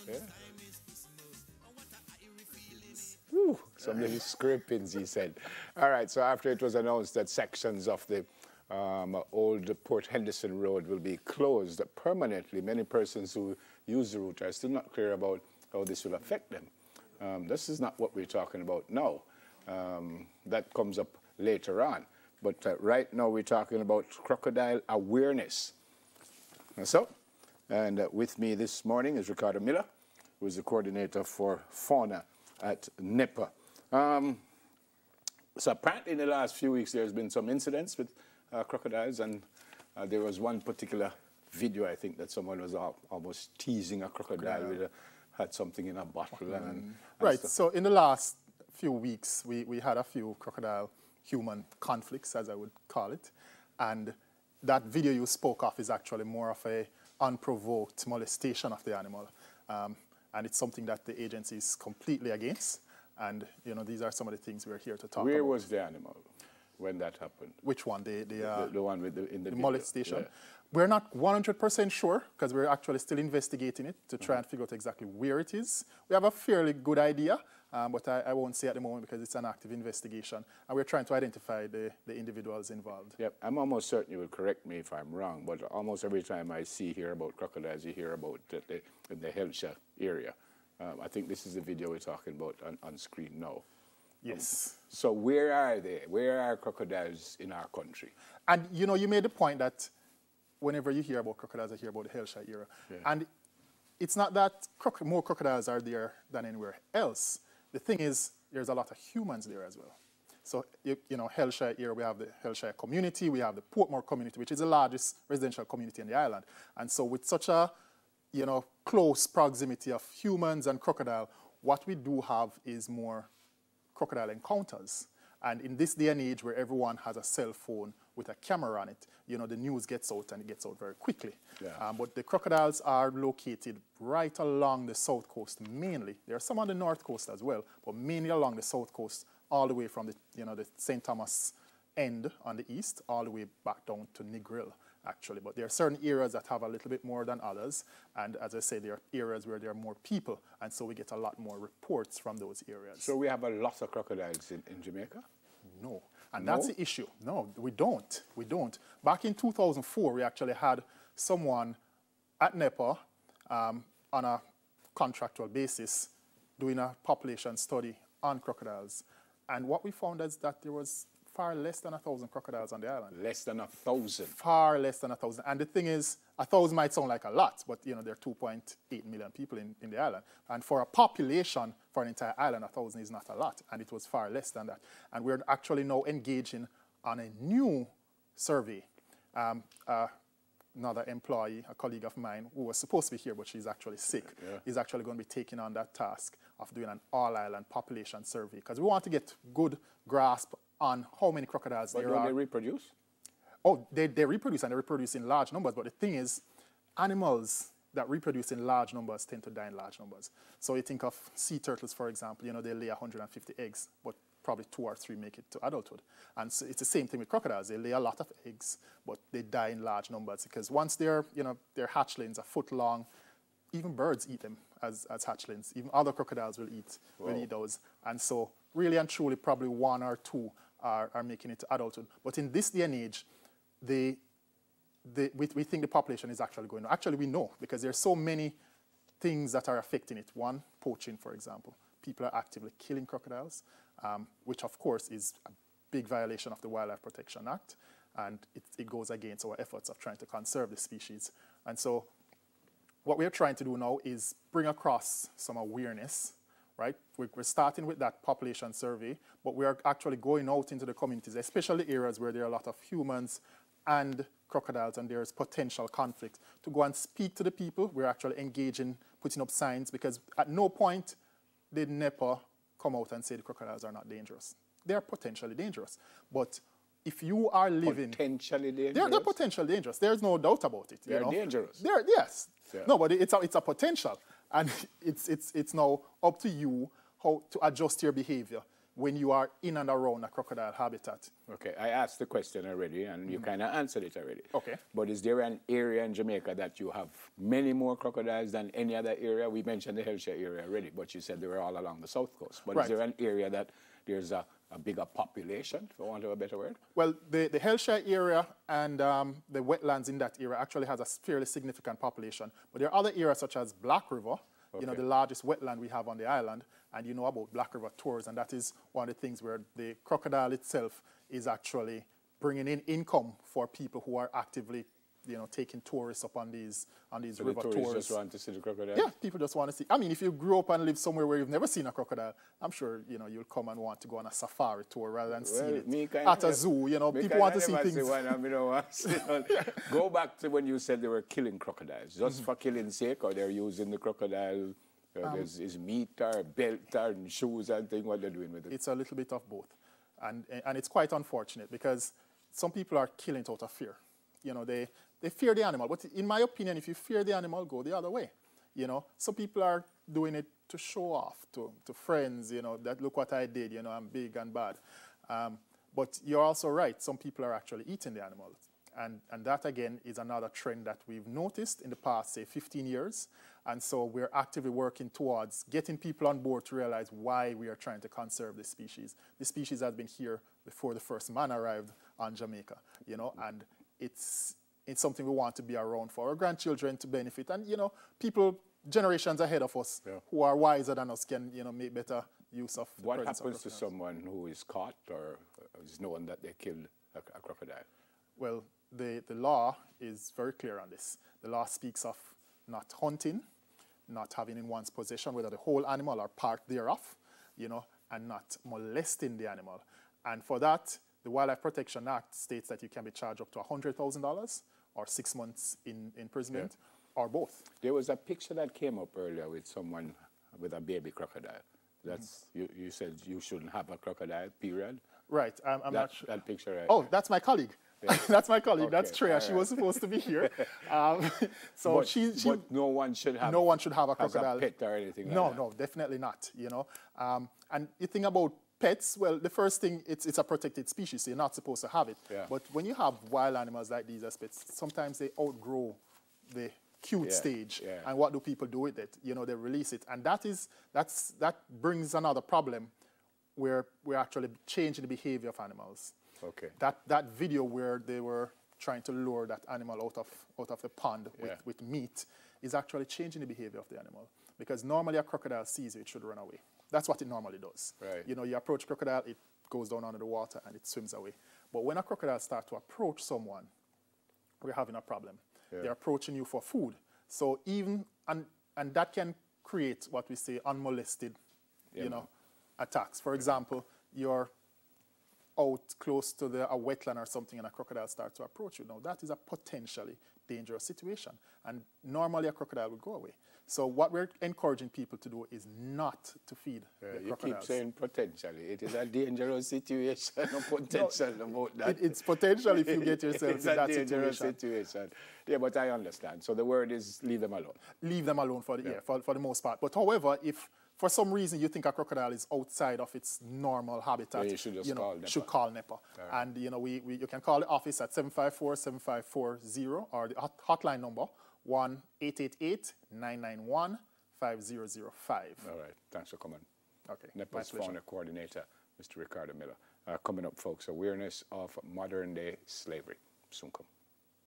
Yeah. Whew, some little scrapings, he said. All right, so after it was announced that sections of the old Port Henderson Road will be closed permanently, many persons who use the route are still not clear about how this will affect them. This is not what we're talking about now. That comes up later on. But right now we're talking about Crocodile Awareness. And with me this morning is Ricardo Miller, who is the coordinator for fauna at NEPA. So apparently in the last few weeks there's been some incidents with crocodiles, and there was one particular video, I think, that someone was almost teasing a crocodile with had something in a bottle. And right, stuff. So in the last few weeks we had a few crocodile-human conflicts, as I would call it, and that video you spoke of is actually more of a unprovoked molestation of the animal. And it's something that the agency is completely against. And, you know, these are some of the things we're here to talk about. Where was the animal when that happened? Which one? The one with in the molestation? Yeah. We're not 100% sure, because we're actually still investigating it to try and figure out exactly where it is. We have a fairly good idea, but I won't say at the moment because it's an active investigation. And we're trying to identify the individuals involved. Yep, I'm almost certain you will correct me if I'm wrong, but almost every time I hear about crocodiles, you hear about in the Hellshire area. I think this is the video we're talking about on screen now. Yes. So where are they? Where are crocodiles in our country? And, you know, you made the point that whenever you hear about crocodiles, I hear about the Hellshire area. Yeah. And it's not that more crocodiles are there than anywhere else. The thing is, there's a lot of humans there as well. So, you know, Hellshire area, we have the Hellshire community, we have the Portmore community, which is the largest residential community in the island. And so with such a, you know, close proximity of humans and crocodile, what we do have is more crocodile encounters. And in this day and age where everyone has a cell phone with a camera on it, you know, the news gets out and it gets out very quickly. Yeah. But the crocodiles are located right along the south coast mainly. There are some on the north coast as well, but mainly along the south coast, all the way from the, you know, the St. Thomas end on the east, all the way back down to Negril, actually. But there are certain areas that have a little bit more than others. And as I say, there are areas where there are more people. And so we get a lot more reports from those areas. So we have a lot of crocodiles in Jamaica? No. And that's the issue. No, we don't. We don't. Back in 2004, we actually had someone at NEPA on a contractual basis doing a population study on crocodiles. And what we found is that there was far less than 1,000 crocodiles on the island. Less than 1,000? Far less than 1,000. And the thing is, 1,000 might sound like a lot, but you know, there are 2.8 million people in the island. And for a population, for an entire island, 1,000 is not a lot. And it was far less than that. And we're actually now engaging on a new survey. Another employee, a colleague of mine, who was supposed to be here, but she's actually sick, is actually going to be taking on that task of doing an all-island population survey. Because we want to get good grasp on how many crocodiles there are. But don't they reproduce? Oh, they reproduce, and they reproduce in large numbers. But the thing is, animals that reproduce in large numbers tend to die in large numbers. So you think of sea turtles, for example, you know, they lay 150 eggs, but probably 2 or 3 make it to adulthood. And so it's the same thing with crocodiles. They lay a lot of eggs, but they die in large numbers because once they're, you know, their hatchlings a foot long, even birds eat them as hatchlings. Even other crocodiles will eat those. And so really and truly, probably 1 or 2 are making it to adulthood. But in this day and age, we think the population is actually going down. Actually, we know, because there's so many things that are affecting it. One, poaching, for example. People are actively killing crocodiles, which, of course, is a big violation of the Wildlife Protection Act, and it goes against our efforts of trying to conserve the species. And so what we're trying to do now is bring across some awareness, right? We're starting with that population survey, but we are actually going out into the communities, especially areas where there are a lot of humans and crocodiles and there's potential conflict, to go and speak to the people. We're actually engaging, putting up signs, because at no point did NEPA come out and say the crocodiles are not dangerous. They're potentially dangerous. But if you are living... Potentially dangerous? They're potentially dangerous. There's no doubt about it. They're dangerous? Yes. Yeah. No, but it's a potential. And it's now up to you how to adjust your behavior when you are in and around a crocodile habitat. Okay, I asked the question already, and you kind of answered it already. Okay. But is there an area in Jamaica that you have many more crocodiles than any other area? We mentioned the Hellshire area already, but you said they were all along the south coast. But is there an area that there's a bigger population, for want of a better word? Well, the Hellshire area and the wetlands in that area actually has a fairly significant population. But there are other areas such as Black River, you know, the largest wetland we have on the island, and you know about Black River tours, and that is one of the things where the crocodile itself is actually bringing in income for people who are actively, you know, taking tourists up on these So river the tours. tourists just want to see the crocodile? Yeah, people just want to see. I mean, if you grew up and live somewhere where you've never seen a crocodile, I'm sure, you know, you'll come and want to go on a safari tour rather than seeing it at a zoo. You know, people want to see things. Go back to when you said they were killing crocodiles, just for killing's sake, or they're using the crocodile, is meat or belt or shoes and things, what they're doing with it? It's a little bit of both. And it's quite unfortunate because some people are killing it out of fear. You know, they fear the animal. But in my opinion, if you fear the animal, go the other way. You know, some people are doing it to show off to friends, you know, that look what I did, you know, I'm big and bad. But you're also right, some people are actually eating the animals. And that, again, is another trend that we've noticed in the past, say, 15 years. And so we're actively working towards getting people on board to realize why we are trying to conserve this species. The species has been here before the first man arrived on Jamaica, you know, and it's something we want to be around for our grandchildren to benefit. And, you know, people, generations ahead of us who are wiser than us can, you know, make better use of the What happens to someone who is caught or is known that they killed a crocodile? Well, the law is very clear on this. The law speaks of not hunting, not having in one's possession, whether the whole animal or part thereof, you know, and not molesting the animal. And for that, the Wildlife Protection Act states that you can be charged up to $100,000 or 6 months in imprisonment, or both. There was a picture that came up earlier with someone with a baby crocodile. That's you said you shouldn't have a crocodile, period. Right. I'm not sure. That picture right Oh, there. that's my colleague. That's my colleague. Okay, That's Treya. She was supposed to be here. So but no one should have. No one should have a crocodile. As a pet or anything like that. No, definitely not. You know, and you think about pets. Well, the first thing, it's a protected species, so you're not supposed to have it. Yeah. But when you have wild animals like these as pets, sometimes they outgrow the cute stage. Yeah. And what do people do with it? You know, they release it, and that brings another problem, where we're actually changing the behavior of animals. Okay. That video where they were trying to lure that animal out of the pond with meat is actually changing the behavior of the animal. Because normally a crocodile sees you, it should run away. That's what it normally does. Right. You know, you approach crocodile, it goes down under the water and it swims away. But when a crocodile starts to approach someone, we're having a problem. Yeah. They're approaching you for food. So even, and that can create what we say unmolested, you know, attacks. For example, you're out close to a wetland or something and a crocodile starts to approach you. Now, that is a potentially dangerous situation. And normally a crocodile would go away. So what we're encouraging people to do is not to feed the crocodiles. You keep saying potentially. It is a dangerous situation, no potential about that. It's potential if you get yourself in that situation. It's a dangerous situation. Yeah, but I understand. So the word is leave them alone. Leave them alone for the most part. But however, if for some reason you think a crocodile is outside of its normal habitat, you should just call NEPA. Should call NEPA. Right. And you know, you can call the office at 754-7540 or the hotline number 1-888-991-5005. All right, thanks for coming. Okay, NEPA's founder coordinator, Mr. Ricardo Miller. Coming up, folks, awareness of modern day slavery. Soon come.